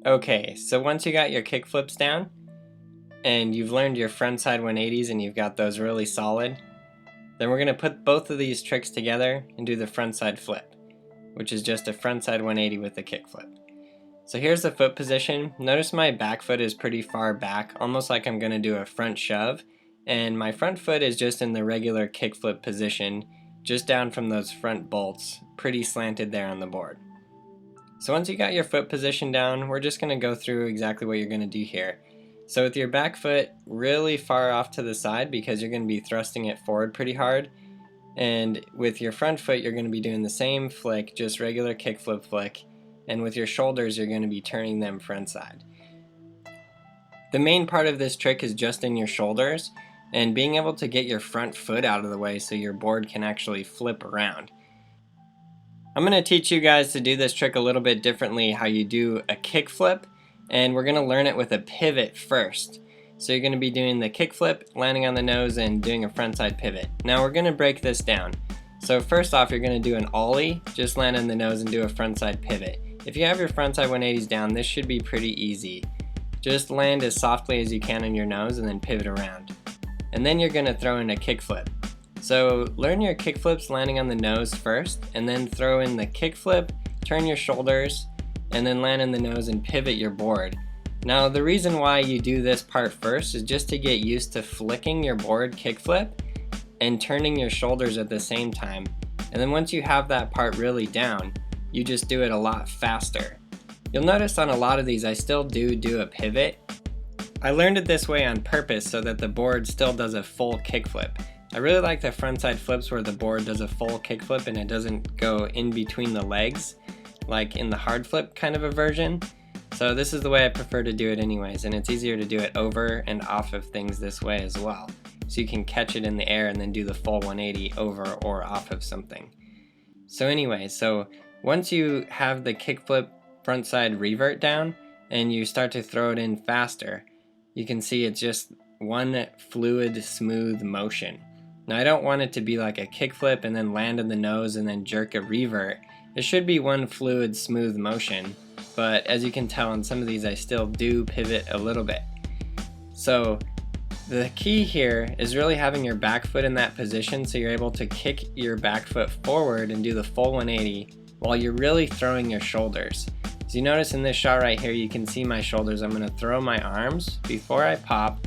Okay, so once you got your kick flips down, and you've learned your frontside 180s and you've got those really solid, then we're going to put both of these tricks together and do the frontside flip, which is just a frontside 180 with a kick flip. So here's the foot position. Notice my back foot is pretty far back, almost like I'm going to do a front shove, and my front foot is just in the regular kick flip position, just down from those front bolts, pretty slanted there on the board. So once you got your foot position down, we're just going to go through exactly what you're going to do here. So with your back foot really far off to the side because you're going to be thrusting it forward pretty hard, and with your front foot you're going to be doing the same flick, just regular kick flip flick, and with your shoulders you're going to be turning them front side. The main part of this trick is just in your shoulders and being able to get your front foot out of the way so your board can actually flip around. I'm going to teach you guys to do this trick a little bit differently, how you do a kick flip, and we're going to learn it with a pivot first. So you're going to be doing the kick flip, landing on the nose, and doing a frontside pivot. Now we're going to break this down. So first off, you're going to do an ollie, just land on the nose and do a frontside pivot. If you have your frontside 180s down, this should be pretty easy. Just land as softly as you can on your nose and then pivot around. And then you're going to throw in a kick flip. So learn your kick flips landing on the nose first, and then throw in the kick flip, turn your shoulders, and then land in the nose and pivot your board. Now the reason why you do this part first is just to get used to flicking your board kick flip and turning your shoulders at the same time. And then once you have that part really down, you just do it a lot faster. You'll notice on a lot of these I still do a pivot. I learned it this way on purpose so that the board still does a full kick flip. I really like the frontside flips where the board does a full kick flip and it doesn't go in between the legs, like in the hard flip kind of a version. So this is the way I prefer to do it anyways, and it's easier to do it over and off of things this way as well. So you can catch it in the air and then do the full 180 over or off of something. So anyway, so once you have the kick flip frontside revert down and you start to throw it in faster, you can see it's just one fluid, smooth motion. Now I don't want it to be like a kick flip and then land on the nose and then jerk a revert. It should be one fluid, smooth motion, but as you can tell on some of these I still do pivot a little bit. So the key here is really having your back foot in that position so you're able to kick your back foot forward and do the full 180 while you're really throwing your shoulders. As you notice in this shot right here, you can see my shoulders. I'm going to throw my arms before I pop,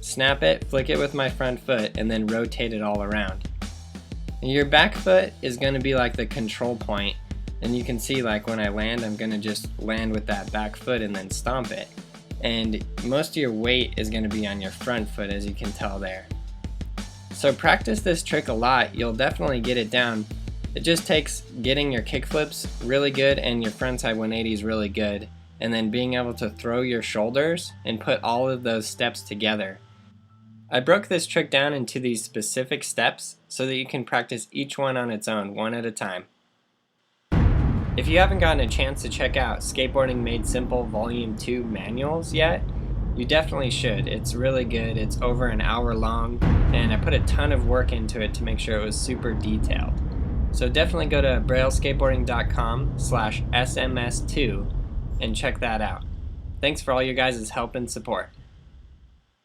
snap it, flick it with my front foot, and then rotate it all around. And your back foot is going to be like the control point, and you can see like when I land, I'm going to just land with that back foot and then stomp it. And most of your weight is going to be on your front foot, as you can tell there. So practice this trick a lot, you'll definitely get it down. It just takes getting your kick flips really good and your frontside 180s really good, and then being able to throw your shoulders and put all of those steps together. I broke this trick down into these specific steps so that you can practice each one on its own, one at a time. If you haven't gotten a chance to check out Skateboarding Made Simple Volume 2 manuals yet, you definitely should. It's really good. It's over an hour long, and I put a ton of work into it to make sure it was super detailed. So definitely go to brailleskateboarding.com/SMS2 and check that out. Thanks for all your guys' help and support.